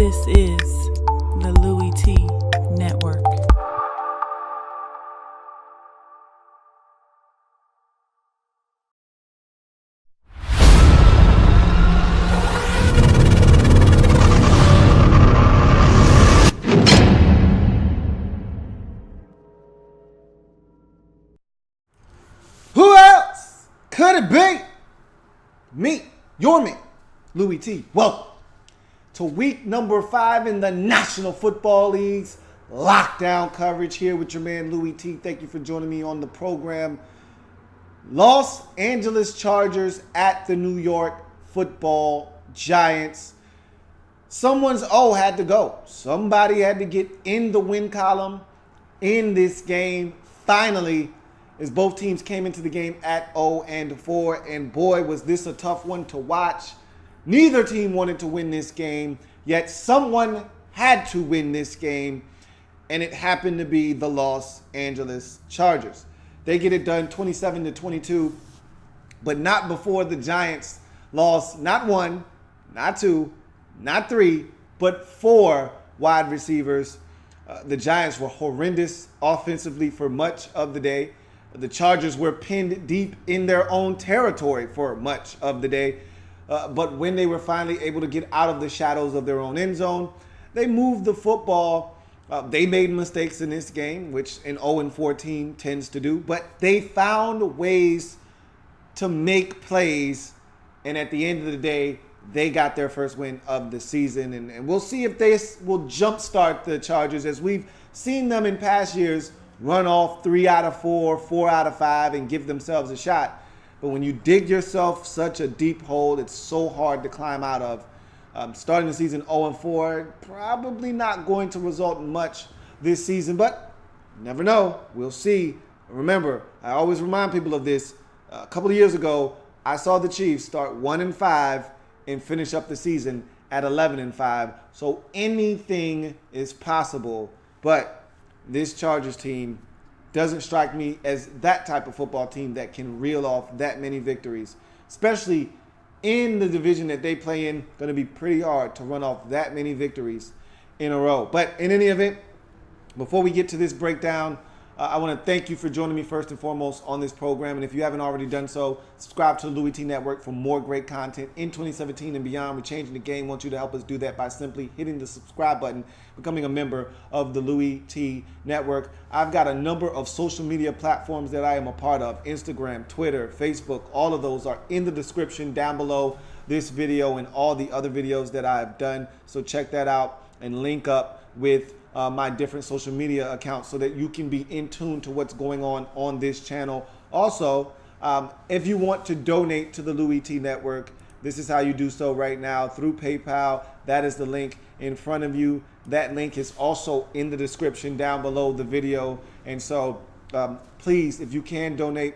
This is the Louie T Network. Who else could it be? Me, your man, Louie T. Welcome to week number 5 in the National Football League's lockdown coverage here with your man Louie T. Thank you for joining me on the program. Los Angeles Chargers at the New York Football Giants. Someone's had to go. Somebody had to get in the win column in this game. Finally, as both teams came into the game at 0-4, and boy, was this a tough one to watch. Neither team wanted to win this game, yet someone had to win this game, and it happened to be the Los Angeles Chargers. They get it done 27-22, but not before the Giants lost not 1, not 2, not 3, but 4 wide receivers. The Giants were horrendous offensively for much of the day. The Chargers were pinned deep in their own territory for much of the day. But when they were finally able to get out of the shadows of their own end zone, they moved the football. They made mistakes in this game, which an 0-4 team tends to do. But they found ways to make plays. And at the end of the day, they got their first win of the season. And we'll see if they will jumpstart the Chargers, as we've seen them in past years run off 3 out of 4, 4 out of 5, and give themselves a shot. But when you dig yourself such a deep hole, it's so hard to climb out of. Starting the season 0-4, probably not going to result in much this season, but you never know. We'll see. Remember, I always remind people of this. A couple of years ago, I saw the Chiefs start 1-5 and finish up the season at 11-5. So anything is possible, but this Chargers team doesn't strike me as that type of football team that can reel off that many victories, especially in the division that they play in. Going to be pretty hard to run off that many victories in a row. But in any event, before we get to this breakdown, I want to thank you for joining me first and foremost on this program. And if you haven't already done so, subscribe to the Louie T Network for more great content in 2017 and beyond. We're changing the game. Want you to help us do that by simply hitting the subscribe button, becoming a member of the Louie T Network. I've got a number of social media platforms that I am a part of: Instagram, Twitter, Facebook. All of those are in the description down below this video and all the other videos that I've done. So check that out and link up with my different social media accounts so that you can be in tune to what's going on this channel. Also, if you want to donate to the Louie T Network, this is how you do so right now, through PayPal. That is the link in front of you. That link is also in the description down below the video. And so please, if you can donate,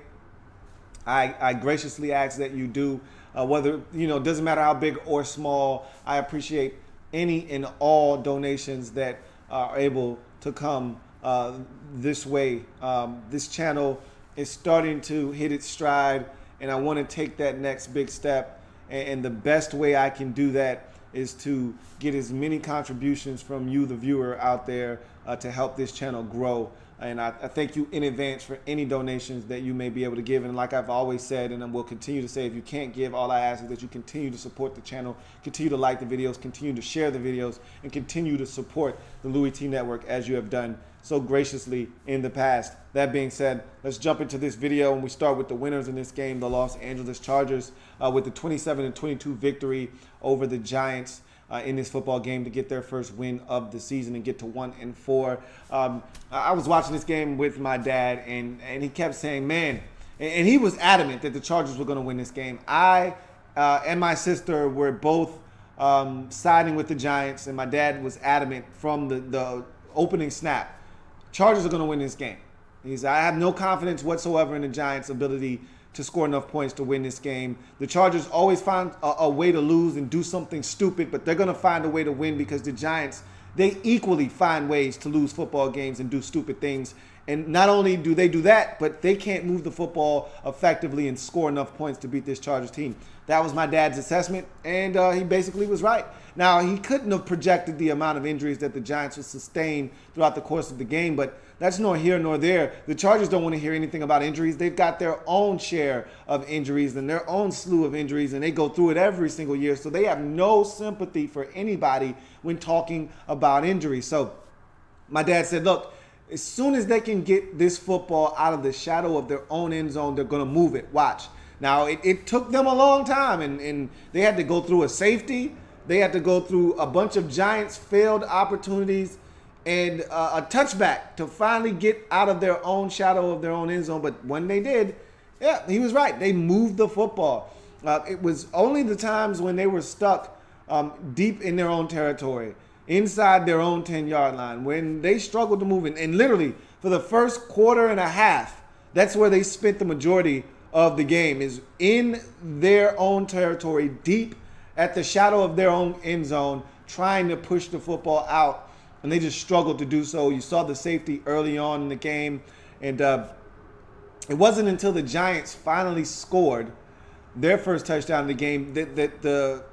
I graciously ask that you do. Whether, doesn't matter how big or small, I appreciate any and all donations that are able to come this way. This channel is starting to hit its stride, and I want to take that next big step. And the best way I can do that is to get as many contributions from you, the viewer out there, to help this channel grow. And I thank you in advance for any donations that you may be able to give. And like I've always said, and I will continue to say, if you can't give, all I ask is that you continue to support the channel, continue to like the videos, continue to share the videos, and continue to support the Louie T Network as you have done so graciously in the past. That being said, let's jump into this video, and we start with the winners in this game, the Los Angeles Chargers, with the 27-22 victory over the Giants in this football game to get their first win of the season and get to 1-4. I was watching this game with my dad, and he kept saying, man, and he was adamant that the Chargers were going to win this game. I and my sister were both siding with the Giants, and my dad was adamant from the opening snap. Chargers are going to win this game. I have no confidence whatsoever in the Giants' ability to score enough points to win this game. The Chargers always find a way to lose and do something stupid, but they're going to find a way to win because the Giants, they equally find ways to lose football games and do stupid things. And not only do they do that, but they can't move the football effectively and score enough points to beat this Chargers team. That was my dad's assessment, and he basically was right. Now, he couldn't have projected the amount of injuries that the Giants would sustain throughout the course of the game, but that's nor here nor there. The Chargers don't want to hear anything about injuries. They've got their own share of injuries and their own slew of injuries, and they go through it every single year. So they have no sympathy for anybody when talking about injuries. So my dad said, look, as soon as they can get this football out of the shadow of their own end zone, they're going to move it. Watch. Now, it took them a long time, and they had to go through a safety. They had to go through a bunch of Giants failed opportunities and a touchback to finally get out of their own shadow of their own end zone. But when they did, yeah, he was right. They moved the football. It was only the times when they were stuck deep in their own territory, inside their own 10-yard line, when they struggled to move it. And literally, for the first quarter and a half, that's where they spent the majority of the game, is in their own territory, deep at the shadow of their own end zone, trying to push the football out. And they just struggled to do so. You saw the safety early on in the game. And it wasn't until the Giants finally scored their first touchdown in the game that the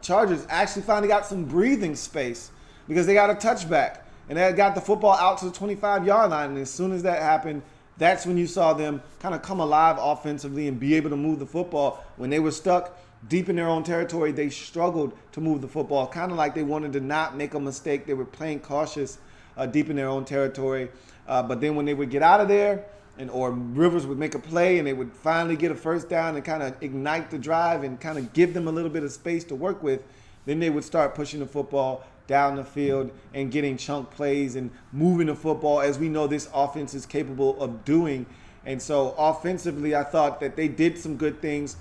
Chargers actually finally got some breathing space, because they got a touchback and they got the football out to the 25-yard line. And as soon as that happened, that's when you saw them kind of come alive offensively and be able to move the football. When they were stuck deep in their own territory, they struggled to move the football, kind of like they wanted to not make a mistake. They were playing cautious deep in their own territory. But then when they would get out of there, or Rivers would make a play and they would finally get a first down and kind of ignite the drive and kind of give them a little bit of space to work with, then they would start pushing the football down the field and getting chunk plays and moving the football, as we know this offense is capable of doing. And so offensively, I thought that they did some good things.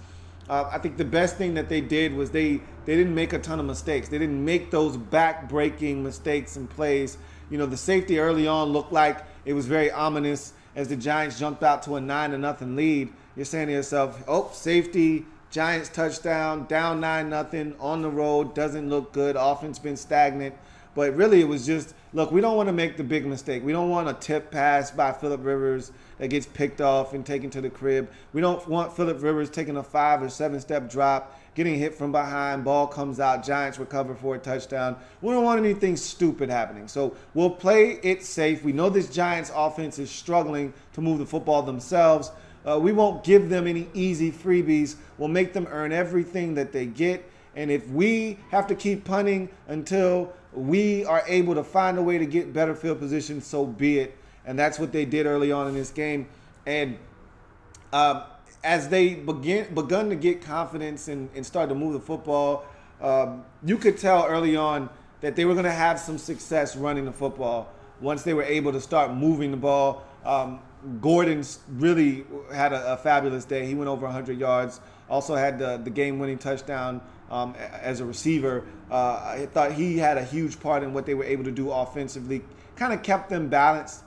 I think the best thing that they did was they didn't make a ton of mistakes. They didn't make those back-breaking mistakes and plays. You know, the safety early on looked like it was very ominous as the Giants jumped out to a 9-0 lead. You're saying to yourself, oh, safety, Giants touchdown, down 9-0 on the road, doesn't look good. Offense been stagnant. But really it was just, look, we don't want to make the big mistake. We don't want a tip pass by Phillip Rivers that gets picked off and taken to the crib. We don't want Phillip Rivers taking a 5 or 7 step drop, getting hit from behind, ball comes out, Giants recover for a touchdown. We don't want anything stupid happening. So we'll play it safe. We know this Giants offense is struggling to move the football themselves. We won't give them any easy freebies. We'll make them earn everything that they get. And if we have to keep punting until we are able to find a way to get better field position, so be it. And that's what they did early on in this game. And as they begun to get confidence and start to move the football, you could tell early on that they were going to have some success running the football once they were able to start moving the ball. Gordon really had a fabulous day. He went over 100 yards. Also had the game-winning touchdown as a receiver. I thought he had a huge part in what they were able to do offensively. Kind of kept them balanced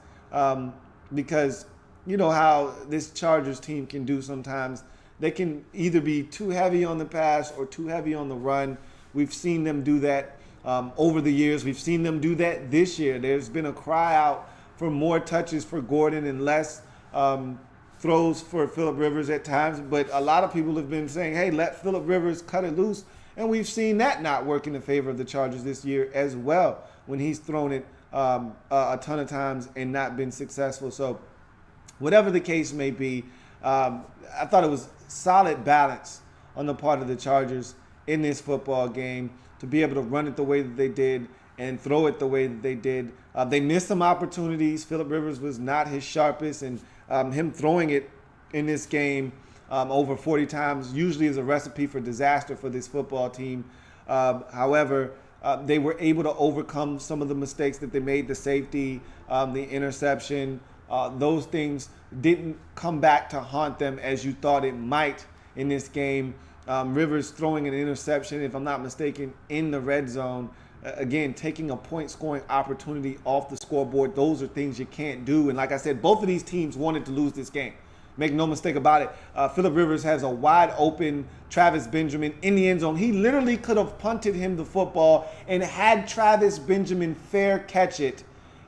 because you know how this Chargers team can do sometimes. They can either be too heavy on the pass or too heavy on the run. We've seen them do that over the years. We've seen them do that this year. There's been a cry out for more touches for Gordon and less throws for Phillip Rivers at times. But a lot of people have been saying, hey, let Phillip Rivers cut it loose. And we've seen that not work in the favor of the Chargers this year as well, when he's thrown it a ton of times and not been successful. So whatever the case may be, I thought it was solid balance on the part of the Chargers in this football game to be able to run it the way that they did and throw it the way that they did. They missed some opportunities. Phillip Rivers was not his sharpest, and him throwing it in this game over 40 times usually is a recipe for disaster for this football team. However, they were able to overcome some of the mistakes that they made, the safety, the interception. Those things didn't come back to haunt them as you thought it might in this game. Rivers throwing an interception, if I'm not mistaken, in the red zone. Again, taking a point-scoring opportunity off the scoreboard. Those are things you can't do. And like I said, both of these teams wanted to lose this game. Make no mistake about it. Phillip Rivers has a wide-open Travis Benjamin in the end zone. He literally could have punted him the football and had Travis Benjamin fair catch it,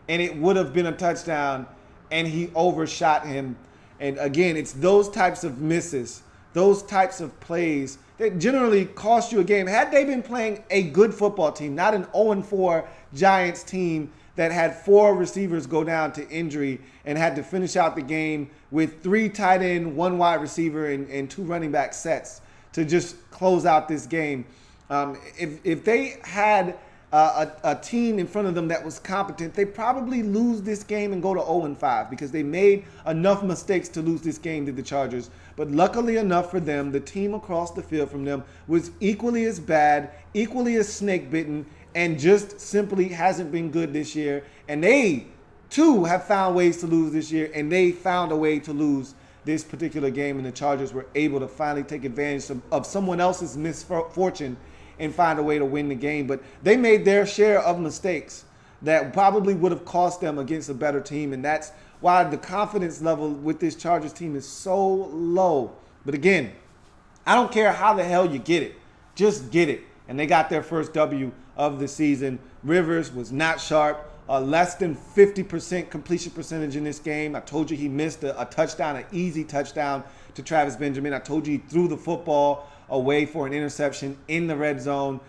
and it would have been a touchdown. and he overshot him. And again, it's those types of misses, those types of plays that generally cost you a game. Had they been playing a good football team, not an 0-4 Giants team that had 4 receivers go down to injury and had to finish out the game with 3 tight end, 1 wide receiver, and 2 running back sets to just close out this game. If they had a team in front of them that was competent, they probably lose this game and go to 0-5 because they made enough mistakes to lose this game to the Chargers. But luckily enough for them, the team across the field from them was equally as bad, equally as snake-bitten, and just simply hasn't been good this year. And they, too, have found ways to lose this year, and they found a way to lose this particular game, and the Chargers were able to finally take advantage of someone else's misfortune and find a way to win the game. But they made their share of mistakes that probably would have cost them against a better team, and that's why the confidence level with this Chargers team is so low. But again, I don't care how the hell you get it. Just get it. And they got their first W of the season. Rivers was not sharp. Less than 50% completion percentage in this game. I told you he missed a touchdown, an easy touchdown to Travis Benjamin. I told you he threw the football away for an interception in the red zone.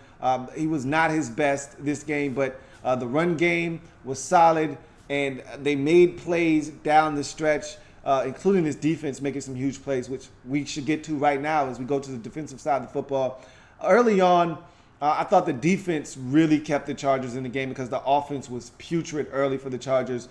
He was not his best this game, but the run game was solid, and they made plays down the stretch, including this defense making some huge plays, which we should get to right now as we go to the defensive side of the football. Early on, I thought the defense really kept the Chargers in the game because the offense was putrid early for the Chargers.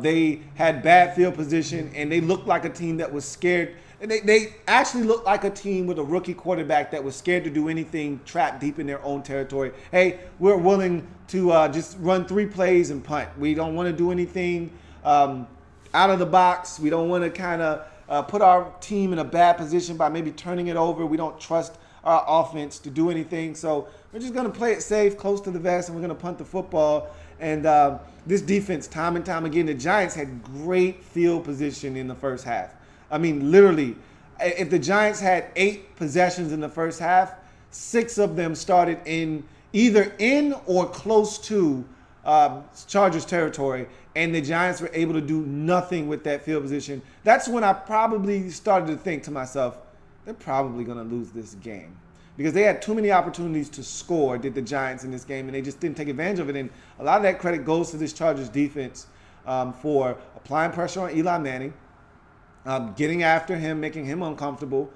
They had bad field position, and they looked like a team that was scared. They actually looked like a team with a rookie quarterback that was scared to do anything trapped deep in their own territory. Hey, we're willing to just run 3 plays and punt. We don't want to do anything out of the box. We don't want to kind of put our team in a bad position by maybe turning it over. We don't trust our offense to do anything. So we're just going to play it safe, close to the vest, and we're going to punt the football. And this defense, time and time again, the Giants had great field position in the first half. I mean, literally, if the Giants had 8 possessions in the first half, 6 of them started either in or close to Chargers territory, and the Giants were able to do nothing with that field position. That's when I probably started to think to myself, they're probably going to lose this game because they had too many opportunities to score, did the Giants in this game, and they just didn't take advantage of it. And a lot of that credit goes to this Chargers defense for applying pressure on Eli Manning, getting after him, making him uncomfortable,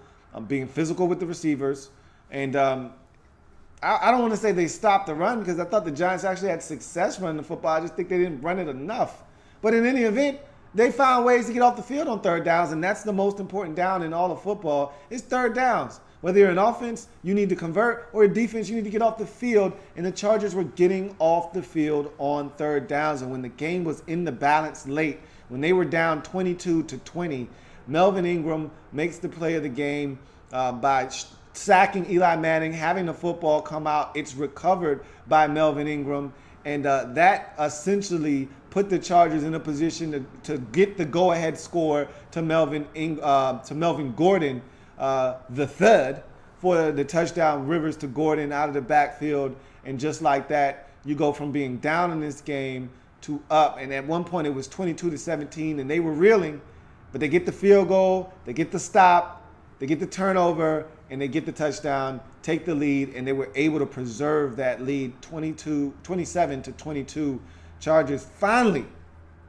being physical with the receivers. And I don't want to say they stopped the run because I thought the Giants actually had success running the football. I just think they didn't run it enough. But in any event, they found ways to get off the field on third downs, and that's the most important down in all of football is third downs. Whether you're an offense, you need to convert, or a defense, you need to get off the field. And the Chargers were getting off the field on third downs. And when the game was in the balance late, when they were down 22-20, Melvin Ingram makes the play of the game by sacking Eli Manning, having the football come out. It's recovered by Melvin Ingram. And that essentially put the Chargers in a position to get the go-ahead score to Melvin Gordon, the third, for the touchdown. Rivers to Gordon out of the backfield. And just like that, you go from being down in this game to up. And at one point, it was 22-17, and they were reeling. But they get the field goal, they get the stop, they get the turnover, and they get the touchdown, take the lead, and they were able to preserve that lead 27-22. Chargers finally,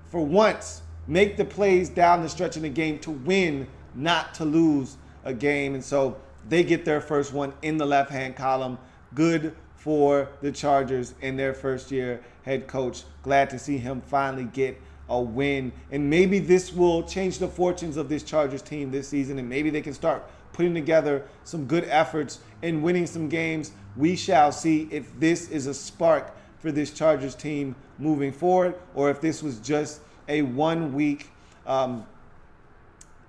for once, make the plays down the stretch in the game to win, not to lose a game. And so they get their first one in the left-hand column. Good for the Chargers and their first-year head coach. Glad to see him finally get a win. And maybe this will change the fortunes of this Chargers team this season, and maybe they can start putting together some good efforts and winning some games. We shall see if this is a spark for this Chargers team moving forward, or if this was just a 1 week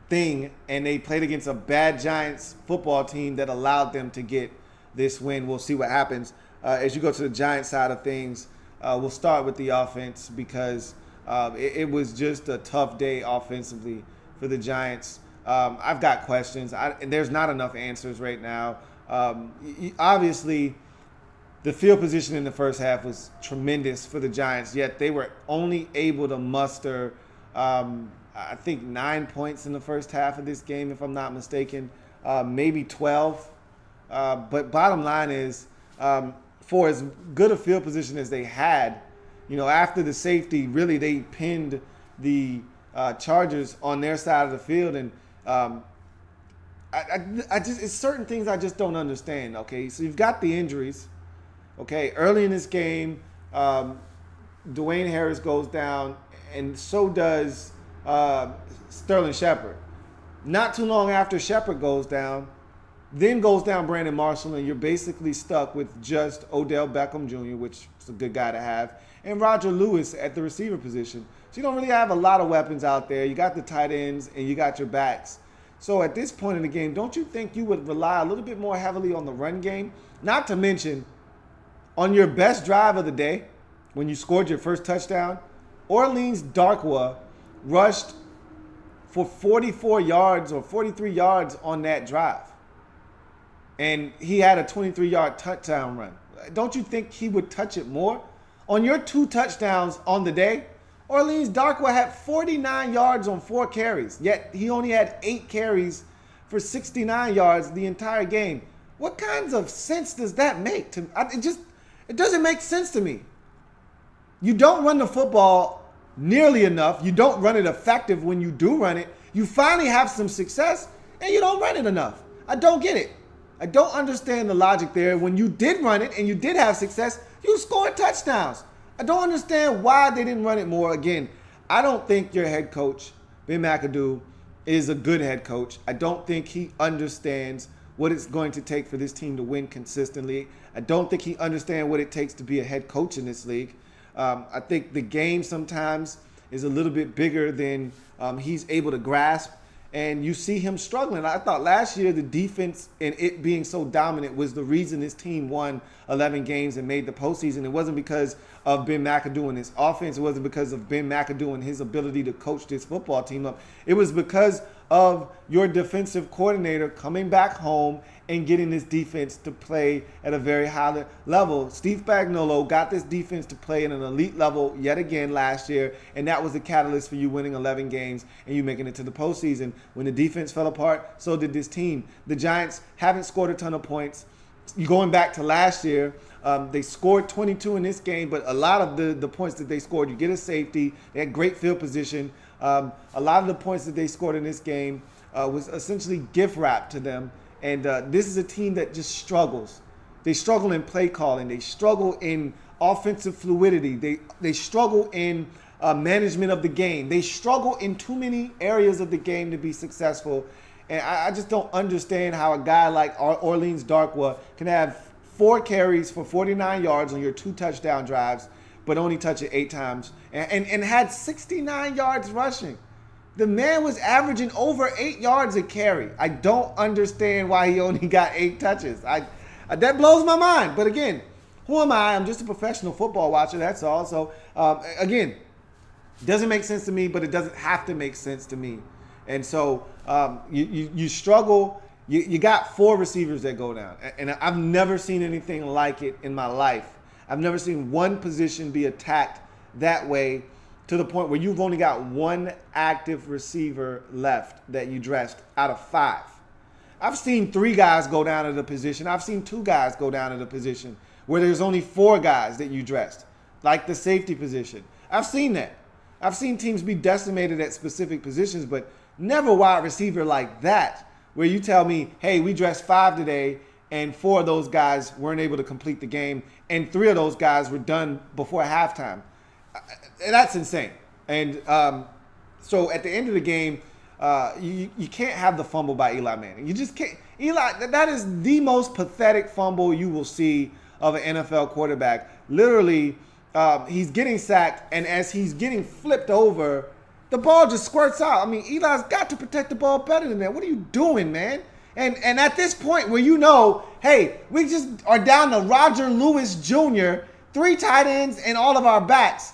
thing and they played against a bad Giants football team that allowed them to get this win. We'll see what happens. As you go to the Giants side of things, we'll start with the offense because it was just a tough day offensively for the Giants. I've got questions. There's not enough answers right now. Obviously, the field position in the first half was tremendous for the Giants, yet they were only able to muster I think 9 points in the first half of this game, if I'm not mistaken, maybe 12. But bottom line is, for as good a field position as they had, after the safety, really they pinned the Chargers on their side of the field, and I just it's certain things I just don't understand. Okay, so you've got the injuries. Okay, early in this game, Dwayne Harris goes down, and so does Sterling Shepard. Not too long after Shepard goes down, then goes down Brandon Marshall, and you're basically stuck with just Odell Beckham Jr., which is a good guy to have, and Roger Lewis at the receiver position. So you don't really have a lot of weapons out there. You got the tight ends, and you got your backs. So at this point in the game, don't you think you would rely a little bit more heavily on the run game? Not to mention, on your best drive of the day, when you scored your first touchdown, Orleans Darkwa rushed for 44 yards or 43 yards on that drive. And he had a 23-yard touchdown run. Don't you think he would touch it more? On your 2 touchdowns on the day, Orleans Darkwa had 49 yards on 4 carries, yet he only had 8 carries for 69 yards the entire game. What kinds of sense does that make? It doesn't make sense to me. You don't run the football nearly enough. You don't run it effective when you do run it. You finally have some success, and you don't run it enough. I don't get it. I don't understand the logic there. When you did run it and you did have success, you scored touchdowns. I don't understand why they didn't run it more. Again, I don't think your head coach, Ben McAdoo, is a good head coach. I don't think he understands what it's going to take for this team to win consistently. I don't think he understands what it takes to be a head coach in this league. I think the game sometimes is a little bit bigger than he's able to grasp. And you see him struggling. I thought last year the defense and it being so dominant was the reason this team won 11 games and made the postseason. It wasn't because of Ben McAdoo and his offense. It wasn't because of Ben McAdoo and his ability to coach this football team up. It was because of your defensive coordinator coming back home and getting this defense to play at a very high level. Steve Spagnuolo got this defense to play at an elite level yet again last year, and that was the catalyst for you winning 11 games and you making it to the postseason. When the defense fell apart, so did this team. The Giants haven't scored a ton of points. Going back to last year, they scored 22 in this game, but a lot of the points that they scored, you get a safety. They had great field position. A lot of the points that they scored in this game was essentially gift wrapped to them. And this is a team that just struggles. They struggle in play calling. They struggle in offensive fluidity. They struggle in management of the game. They struggle in too many areas of the game to be successful. And I just don't understand how a guy like Orleans Darkwa can have 4 carries for 49 yards on your 2 touchdown drives, but only touch it 8 times and had 69 yards rushing. The man was averaging over 8 yards a carry. I don't understand why he only got 8 touches. That blows my mind. But again, who am I? I'm just a professional football watcher, that's all. So, again, it doesn't make sense to me, but it doesn't have to make sense to me. And so you struggle. You got 4 receivers that go down. And I've never seen anything like it in my life. I've never seen one position be attacked that way, to the point where you've only got 1 active receiver left that you dressed out of 5. I've seen 3 guys go down at a position. I've seen 2 guys go down at a position where there's only 4 guys that you dressed, like the safety position. I've seen that. I've seen teams be decimated at specific positions, but never wide receiver like that, where you tell me, hey, we dressed 5 today, and 4 of those guys weren't able to complete the game, and 3 of those guys were done before halftime. That's insane. And so at the end of the game, you can't have the fumble by Eli Manning. You just can't. Eli, that is the most pathetic fumble you will see of an NFL quarterback. Literally, he's getting sacked, and as he's getting flipped over, the ball just squirts out. I mean, Eli's got to protect the ball better than that. What are you doing, man? And at this point where you know, hey, we just are down to Roger Lewis Jr., 3 tight ends, and all of our backs.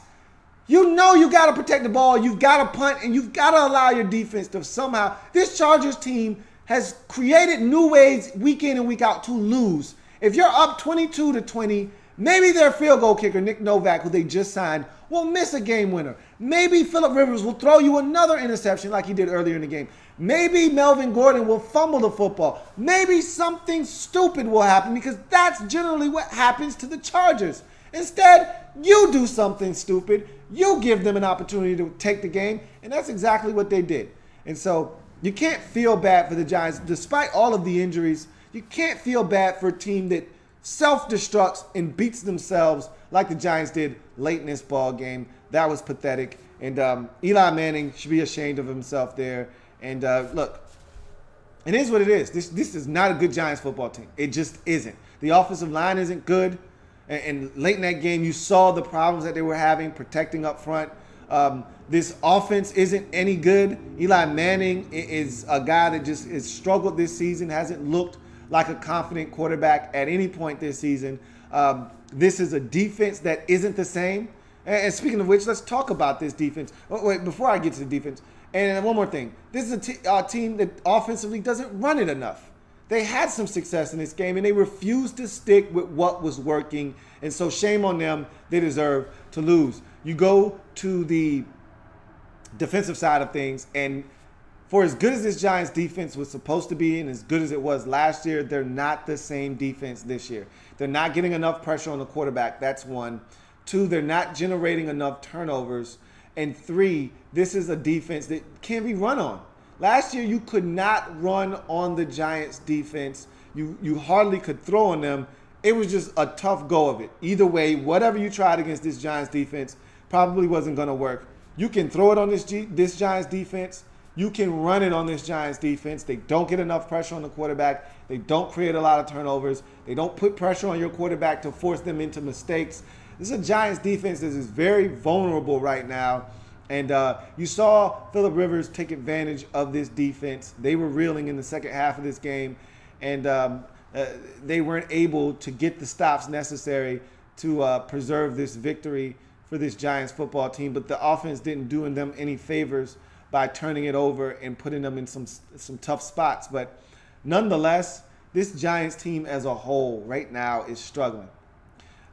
You know you got to protect the ball, you've got to punt, and you've got to allow your defense to somehow. This Chargers team has created new ways week in and week out to lose. If you're up 22-20, maybe their field goal kicker, Nick Novak, who they just signed, will miss a game winner. Maybe Phillip Rivers will throw you another interception like he did earlier in the game. Maybe Melvin Gordon will fumble the football. Maybe something stupid will happen because that's generally what happens to the Chargers. Instead, you do something stupid. You give them an opportunity to take the game, and that's exactly what they did. And so you can't feel bad for the Giants. Despite all of the injuries, you can't feel bad for a team that self-destructs and beats themselves like the Giants did late in this ball game. That was pathetic. And Eli Manning should be ashamed of himself there. And look, it is what it is. This is not a good Giants football team. It just isn't. The offensive line isn't good. And late in that game, you saw the problems that they were having protecting up front. This offense isn't any good. Eli Manning is a guy that just has struggled this season, hasn't looked like a confident quarterback at any point this season. This is a defense that isn't the same. And speaking of which, let's talk about this defense. Oh, wait, before I get to the defense, and one more thing. This is a team that offensively doesn't run it enough. They had some success in this game, and they refused to stick with what was working. And so shame on them. They deserve to lose. You go to the defensive side of things, and for as good as this Giants defense was supposed to be and as good as it was last year, they're not the same defense this year. They're not getting enough pressure on the quarterback. That's one. Two, they're not generating enough turnovers. And three, this is a defense that can't be run on. Last year, you could not run on the Giants defense. You hardly could throw on them. It was just a tough go of it. Either way, whatever you tried against this Giants defense probably wasn't going to work. You can throw it on this Giants defense. You can run it on this Giants defense. They don't get enough pressure on the quarterback. They don't create a lot of turnovers. They don't put pressure on your quarterback to force them into mistakes. This is a Giants defense that is very vulnerable right now. And you saw Phillip Rivers take advantage of this defense. They were reeling in the second half of this game. And they weren't able to get the stops necessary to preserve this victory for this Giants football team. But the offense didn't do them any favors by turning it over and putting them in some tough spots. But nonetheless, this Giants team as a whole right now is struggling.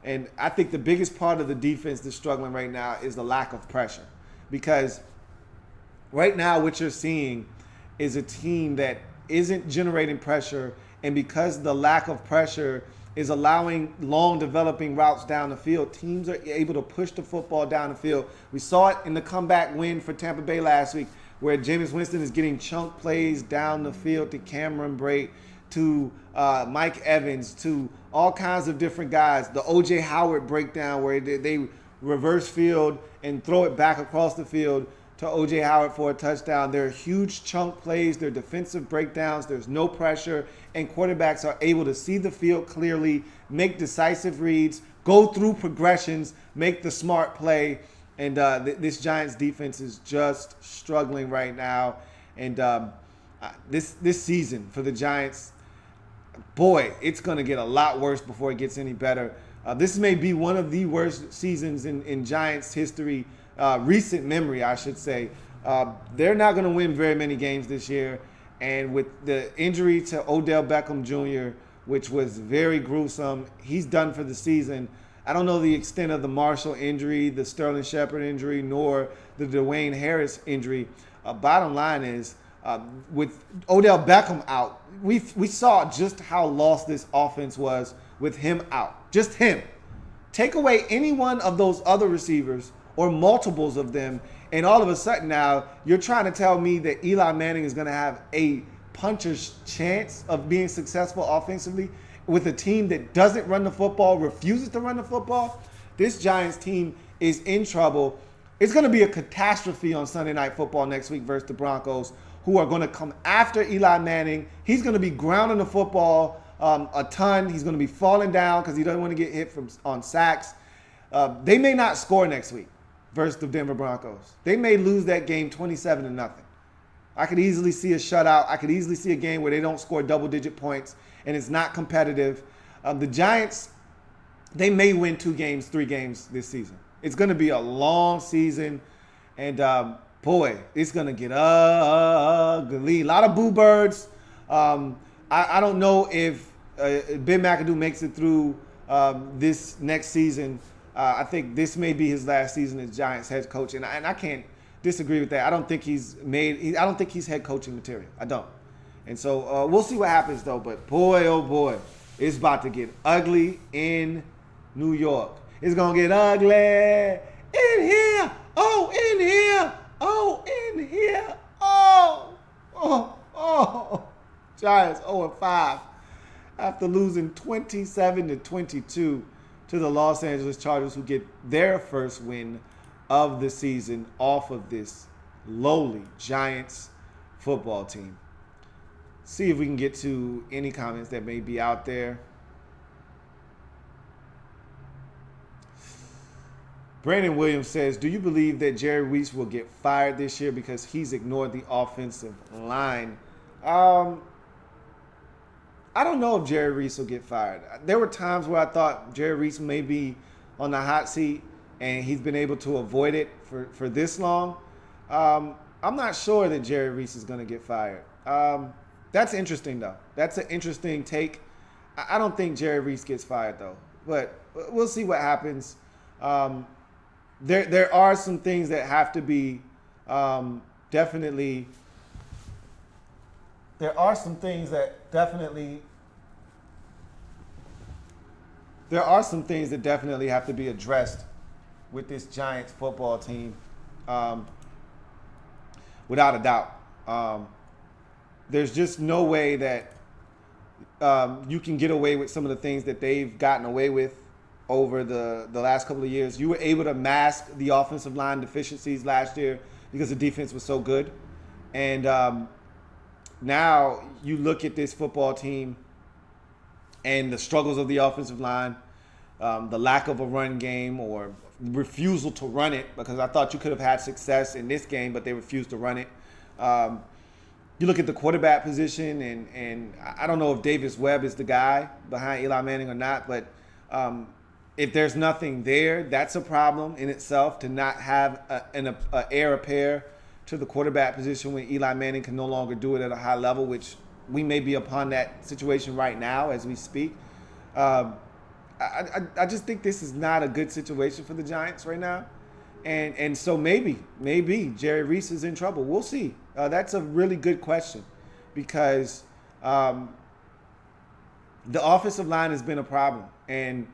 And I think the biggest part of the defense that's struggling right now is the lack of pressure. Because right now what you're seeing is a team that isn't generating pressure, and because the lack of pressure is allowing long developing routes down the field, teams are able to push the football down the field. We saw it in the comeback win for Tampa Bay last week, where Jameis Winston is getting chunk plays down the field to Cameron Brate, to Mike Evans, to all kinds of different guys. The O.J. Howard breakdown where they reverse field and throw it back across the field to O.J. Howard for a touchdown. They're huge chunk plays. They're defensive breakdowns. There's no pressure, and quarterbacks are able to see the field clearly, make decisive reads, go through progressions, make the smart play. And this Giants defense is just struggling right now. And this season for the Giants, boy, it's going to get a lot worse before it gets any better. This may be one of the worst seasons in Giants history, recent memory, I should say. They're not going to win very many games this year. And with the injury to Odell Beckham Jr., which was very gruesome, he's done for the season. I don't know the extent of the Marshall injury, the Sterling Shepard injury, nor the Dwayne Harris injury. Bottom line is, with Odell Beckham out, we saw just how lost this offense was with him out. Just him. Take away any one of those other receivers or multiples of them, and all of a sudden now you're trying to tell me that Eli Manning is going to have a puncher's chance of being successful offensively with a team that doesn't run the football, refuses to run the football? This Giants team is in trouble. It's going to be a catastrophe on Sunday Night Football next week versus the Broncos, who are going to come after Eli Manning. He's going to be grounding the football a ton. He's going to be falling down because he doesn't want to get hit on sacks. They may not score next week versus the Denver Broncos. They may lose that game 27-0. I could easily see a shutout. I could easily see a game where they don't score double-digit points and it's not competitive. The Giants, they may win 2 games, 3 games this season. It's going to be a long season, and boy, it's going to get ugly. A lot of boo birds. I don't know if Ben McAdoo makes it through this next season. I think this may be his last season as Giants head coach, and I can't disagree with that. I don't think I don't think he's head coaching material. I don't. And so we'll see what happens, though. But boy, oh boy, it's about to get ugly in New York. It's going to get ugly in here. Oh, in here. Oh, in here. Oh. Giants 0-5 after losing 27-22 to the Los Angeles Chargers, who get their first win of the season off of this lowly Giants football team. See if we can get to any comments that may be out there. Brandon Williams says, do you believe that Jerry Reese will get fired this year because he's ignored the offensive line? I don't know if Jerry Reese will get fired. There were times where I thought Jerry Reese may be on the hot seat, and he's been able to avoid it for this long. I'm not sure that Jerry Reese is going to get fired. That's interesting, though. That's an interesting take. I don't think Jerry Reese gets fired, though. But we'll see what happens. There are some things that have to be definitely. There are some things that definitely. There are some things that definitely have to be addressed with this Giants football team, without a doubt. There's just no way that you can get away with some of the things that they've gotten away with over the last couple of years. You were able to mask the offensive line deficiencies last year because the defense was so good. And now you look at this football team and the struggles of the offensive line, the lack of a run game or refusal to run it, because I thought you could have had success in this game, but they refused to run it. You look at the quarterback position, and I don't know if Davis Webb is the guy behind Eli Manning or not, but if there's nothing there, that's a problem in itself, to not have an heir apparent to the quarterback position when Eli Manning can no longer do it at a high level, which we may be upon that situation right now as we speak. I just think this is not a good situation for the Giants right now. And so maybe Jerry Reese is in trouble. We'll see. That's a really good question, because the offensive line has been a problem, and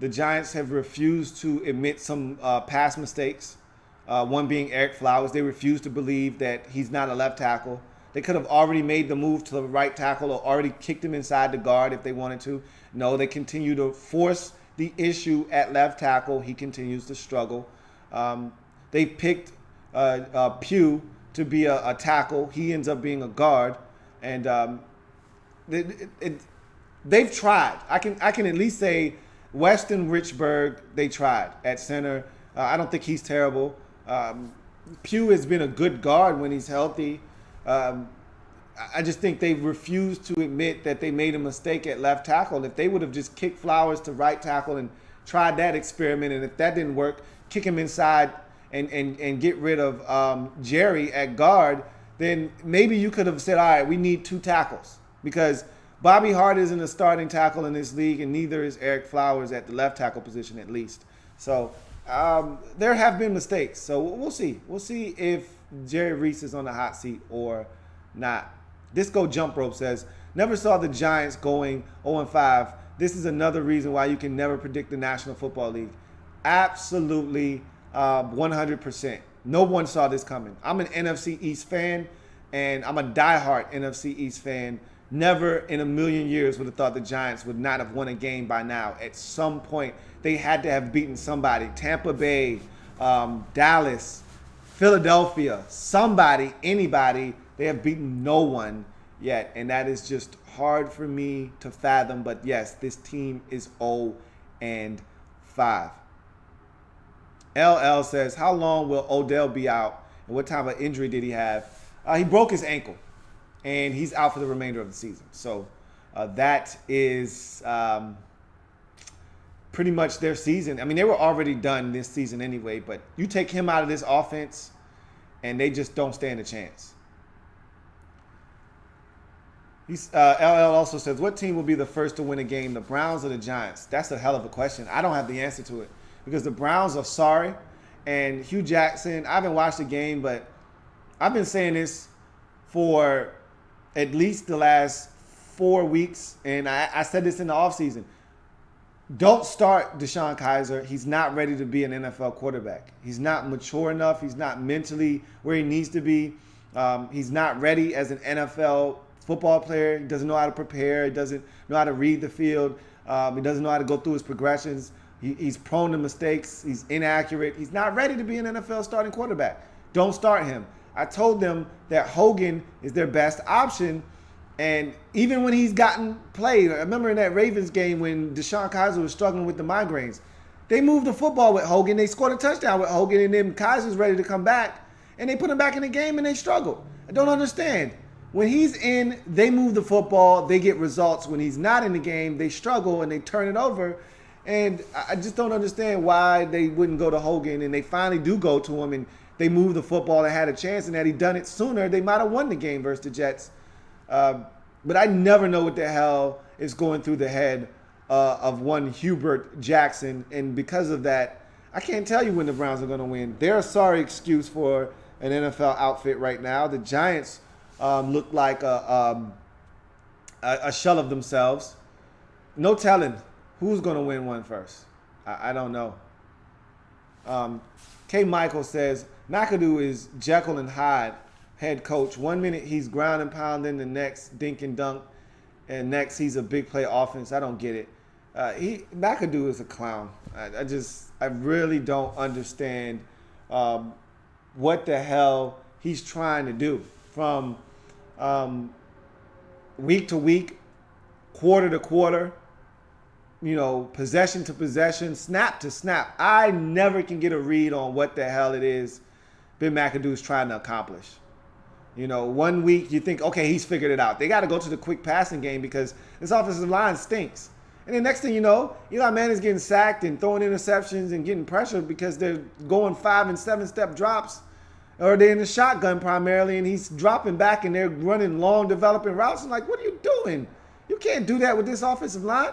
the Giants have refused to admit some past mistakes, one being Eric Flowers. They refuse to believe that he's not a left tackle. They could have already made the move to the right tackle or already kicked him inside the guard if they wanted to. No, they continue to force the issue at left tackle. He continues to struggle. They picked Pugh to be a tackle. He ends up being a guard, and they've tried. I can at least say Weston Richburg, they tried at center. I don't think he's terrible. Pugh has been a good guard when he's healthy. I just think they refused to admit that they made a mistake at left tackle. If they would have just kicked Flowers to right tackle and tried that experiment, and if that didn't work, kick him inside and get rid of Jerry at guard, then maybe you could have said, all right, we need two tackles, because Bobby Hart isn't a starting tackle in this league, and neither is Eric Flowers at the left tackle position, at least. So there have been mistakes. So we'll see. We'll see if Jerry Reese is on the hot seat or not. Disco Jump Rope says, never saw the Giants going 0-5. This is another reason why you can never predict the National Football League. Absolutely, 100%. No one saw this coming. I'm an NFC East fan, and I'm a diehard NFC East fan. Never in a million years would have thought the Giants would not have won a game by now. At some point, they had to have beaten somebody. Tampa Bay, Dallas, Philadelphia, somebody, anybody. They have beaten no one yet, and that is just hard for me to fathom. But yes, this team is 0-5. LL says, how long will Odell be out, and what type of injury did he have? He broke his ankle, and he's out for the remainder of the season. So that is pretty much their season. I mean, they were already done this season anyway, but you take him out of this offense, and they just don't stand a chance. LL also says, what team will be the first to win a game, the Browns or the Giants? That's a hell of a question. I don't have the answer to it. because the Browns are sorry. And Hugh Jackson, I haven't watched the game, but I've been saying this for at least the last 4 weeks, and I said this in the offseason. Don't start Deshaun Kaiser. He's not ready to be an NFL quarterback. He's not mature enough. He's not mentally where he needs to be. He's not ready as an NFL football player. He doesn't know how to prepare. He doesn't know how to read the field. He doesn't know how to go through his progressions. He's prone to mistakes. He's inaccurate. He's not ready to be an NFL starting quarterback. Don't start him. I told them that Hogan is their best option. And even when he's gotten played, I remember in that Ravens game when Deshaun Kaiser was struggling with the migraines, they moved the football with Hogan. They scored a touchdown with Hogan, and then Kaiser's ready to come back. And they put him back in the game, and they struggled. I don't understand. When he's in, they move the football. They get results. When he's not in the game, they struggle, and they turn it over. And I just don't understand why they wouldn't go to Hogan, and they finally do go to him, and they move the football and had a chance. And had he done it sooner, they might have won the game versus the Jets. But I never know what the hell is going through the head of one Hubert Jackson. And because of that, I can't tell you when the Browns are going to win. They're a sorry excuse for an NFL outfit right now. The Giants look like a shell of themselves. No telling who's going to win one first. I don't know. K. Michael says, McAdoo is Jekyll and Hyde head coach. 1 minute he's ground and pounding, the next dink and dunk, and next he's a big play offense. I don't get it. McAdoo is a clown. I really don't understand what the hell he's trying to do from week to week, quarter to quarter, possession to possession, snap to snap. I never can get a read on what the hell it is Ben McAdoo's trying to accomplish. 1 week you think, okay, he's figured it out. They got to go to the quick passing game because this offensive line stinks. And then next thing you know, Eli Manning's getting sacked and throwing interceptions and getting pressured because they're going 5 and 7 step drops, or they're in the shotgun primarily, and he's dropping back and they're running long developing routes. I'm like, what are you doing? You can't do that with this offensive line.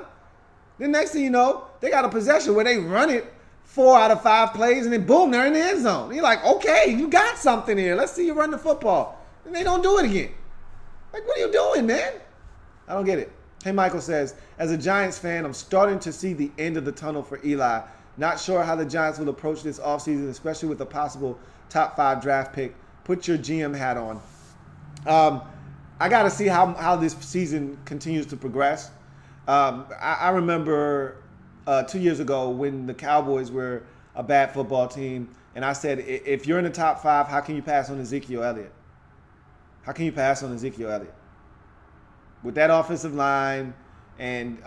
Then next thing you know, they got a possession where they run it 4 out of 5 plays and then boom, they're in the end zone. And you're like, okay, you got something here. Let's see you run the football. And they don't do it again. Like, what are you doing, man? I don't get it. Hey, Michael says, as a Giants fan, I'm starting to see the end of the tunnel for Eli. Not sure how the Giants will approach this offseason, especially with a possible top 5 draft pick. Put your GM hat on. I got to see how this season continues to progress. I remember 2 years ago when the Cowboys were a bad football team, and I said, if you're in the top 5, how can you pass on Ezekiel Elliott? How can you pass on Ezekiel Elliott? With that offensive line and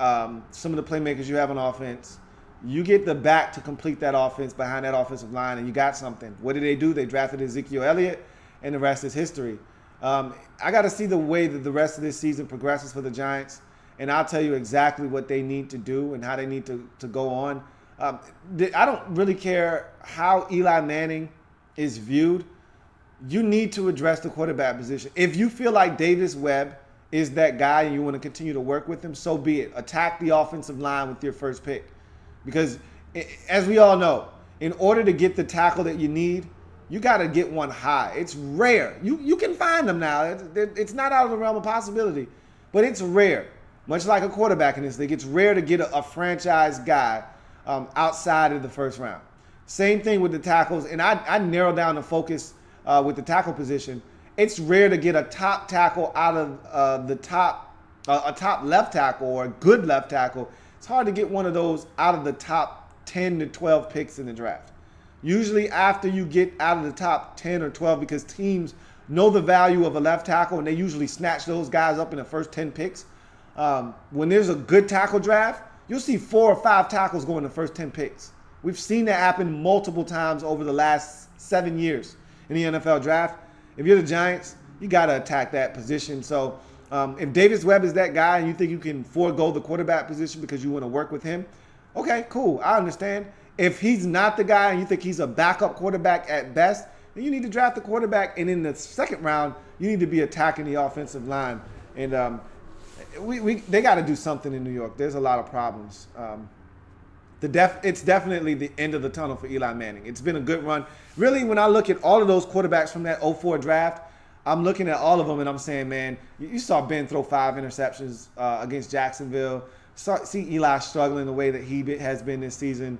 some of the playmakers you have on offense, you get the back to complete that offense behind that offensive line, and you got something. What did they do? They drafted Ezekiel Elliott, and the rest is history. I got to see the way that the rest of this season progresses for the Giants, and I'll tell you exactly what they need to do and how they need to go on. I don't really care how Eli Manning is viewed. You need to address the quarterback position. If you feel like Davis Webb is that guy and you want to continue to work with him, so be it. Attack the offensive line with your first pick. Because as we all know, in order to get the tackle that you need, you got to get one high. It's rare. You can find them now. It's not out of the realm of possibility, but it's rare. Much like a quarterback in this league, it's rare to get a franchise guy outside of the first round. Same thing with the tackles, and I narrow down the focus with the tackle position. It's rare to get a top tackle out of a top left tackle or a good left tackle. It's hard to get one of those out of the top 10 to 12 picks in the draft. Usually after you get out of the top 10 or 12, because teams know the value of a left tackle and they usually snatch those guys up in the first 10 picks. When there's a good tackle draft, you'll see 4 or 5 tackles go in the first 10 picks. We've seen that happen multiple times over the last 7 years in the NFL draft. If you're the Giants, you got to attack that position. So if Davis Webb is that guy and you think you can forego the quarterback position because you want to work with him, okay, cool. I understand. If he's not the guy and you think he's a backup quarterback at best, then you need to draft the quarterback. And in the second round, you need to be attacking the offensive line. And they got to do something in New York. There's a lot of problems. It's definitely the end of the tunnel for Eli Manning. It's been a good run. Really, when I look at all of those quarterbacks from that '04 draft, I'm looking at all of them and I'm saying, man, you saw Ben throw 5 interceptions against Jacksonville. See Eli struggling the way that he has been this season.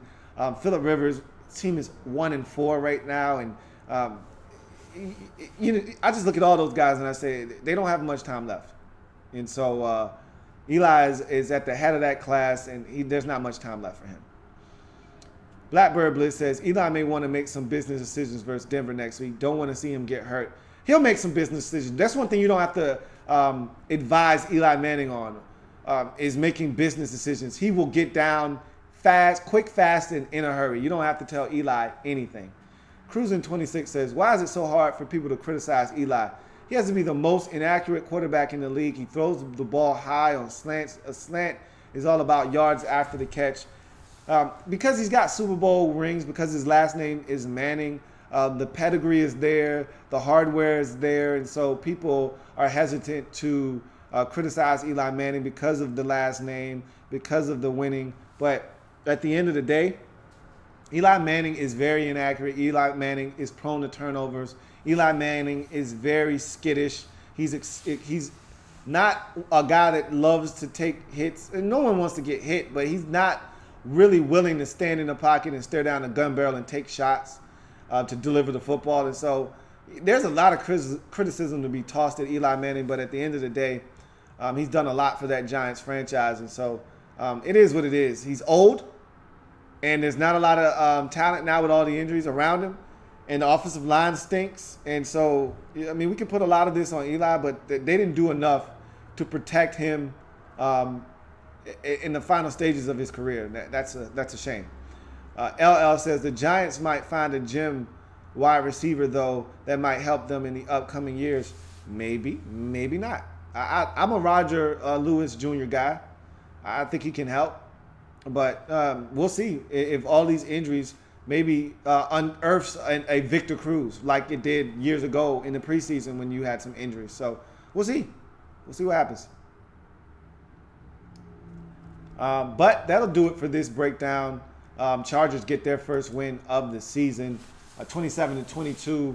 Phillip Rivers' team is 1-4 right now, and I just look at all those guys and I say they don't have much time left, and so Eli is at the head of that class, and there's not much time left for him. Blackbird Bliss says Eli may want to make some business decisions versus Denver next week. Don't want to see him get hurt. He'll make some business decisions. That's one thing you don't have to advise Eli Manning on, is making business decisions. He will get down fast, quick, fast, and in a hurry. You don't have to tell Eli anything. Cruising 26 says, why is it so hard for people to criticize Eli? He has to be the most inaccurate quarterback in the league. He throws the ball high on slants. A slant is all about yards after the catch. Because he's got Super Bowl rings, because his last name is Manning, the pedigree is there, the hardware is there, and so people are hesitant to criticize Eli Manning because of the last name, because of the winning. But at the end of the day, Eli Manning is very inaccurate. Eli Manning is prone to turnovers. Eli Manning is very skittish. He's not a guy that loves to take hits, and no one wants to get hit, but he's not really willing to stand in the pocket and stare down a gun barrel and take shots to deliver the football. And so there's a lot of criticism to be tossed at Eli Manning, but at the end of the day, he's done a lot for that Giants franchise. And so it is what it is. He's old, and there's not a lot of talent now with all the injuries around him, and the offensive line stinks. And so, I mean, we can put a lot of this on Eli, but they didn't do enough to protect him in the final stages of his career. That's a shame. LL says the Giants might find a gym wide receiver, though, that might help them in the upcoming years. Maybe, maybe not. I'm a Roger Lewis Jr. guy. I think he can help. But we'll see if all these injuries maybe unearths a Victor Cruz like it did years ago in the preseason when you had some injuries. So we'll see. We'll see what happens. But that'll do it for this breakdown. Chargers get their first win of the season, 27-22.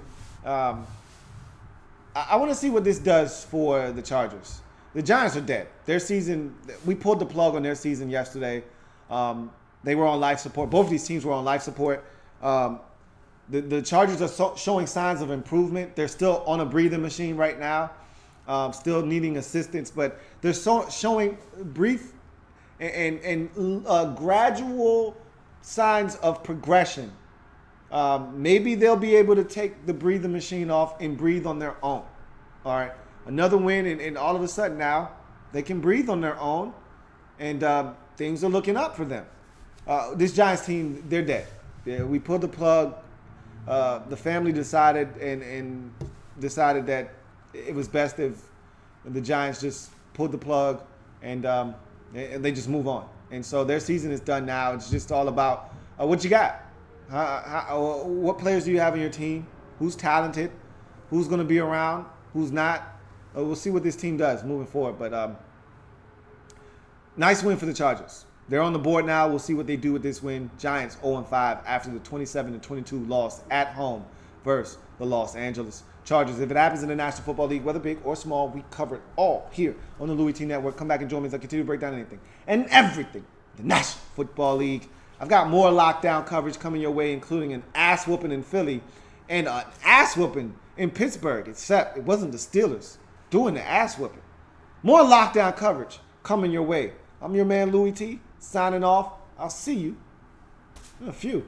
I want to see what this does for the Chargers. The Giants are dead. Their season, we pulled the plug on their season yesterday. They were on life support. Both of these teams were on life support. The Chargers are showing signs of improvement. They're still on a breathing machine right now, still needing assistance, but they're showing brief and gradual signs of progression. Maybe they'll be able to take the breathing machine off and breathe on their own. All right, another win, and all of a sudden now they can breathe on their own, and things are looking up for them. This Giants team, they're dead. Yeah, we pulled the plug. The family decided and decided that it was best if the Giants just pulled the plug and they just move on. And so their season is done now. It's just all about what you got. What players do you have on your team? Who's talented? Who's going to be around? Who's not? We'll see what this team does moving forward. But nice win for the Chargers. They're on the board now. We'll see what they do with this win. Giants 0-5 after the 27-22 loss at home versus the Los Angeles Chargers. If it happens in the National Football League, whether big or small, we cover it all here on the Louie T Network. Come back and join me as I continue to break down anything and everything in the National Football League. I've got more lockdown coverage coming your way, including an ass whooping in Philly and an ass whooping in Pittsburgh, except it wasn't the Steelers doing the ass whooping. More lockdown coverage coming your way. I'm your man, Louie T, signing off. I'll see you in a few.